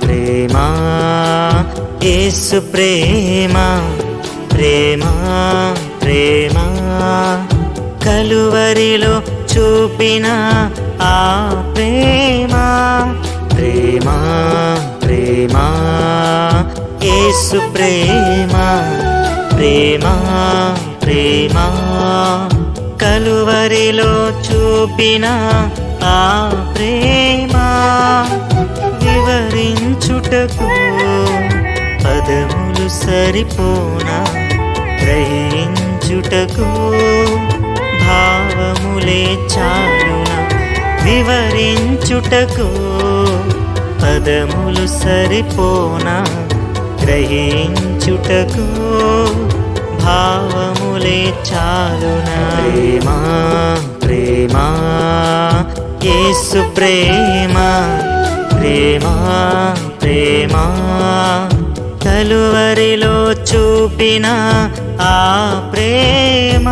ప్రేమ యేసు ప్రేమ ప్రేమ ప్రేమ కలువరిలో చూపిన ఆ ప్రేమ ప్రేమ ప్రేమ యేసు ప్రేమ ప్రేమ ప్రేమ కలువరిలో చూపిన ఆ ప్రేమ వివరించుటకు పదములు సరిపోనా గ్రహించుటకు భావములే చాలునా వివరించుటకు పదములు సరిపోనా గ్రహించుటకు భావములే చాలునా ప్రేమ ప్రేమ యేసు ప్రేమ ప్రేమ ప్రేమ కలువరిలో చూపిన ఆ ప్రేమ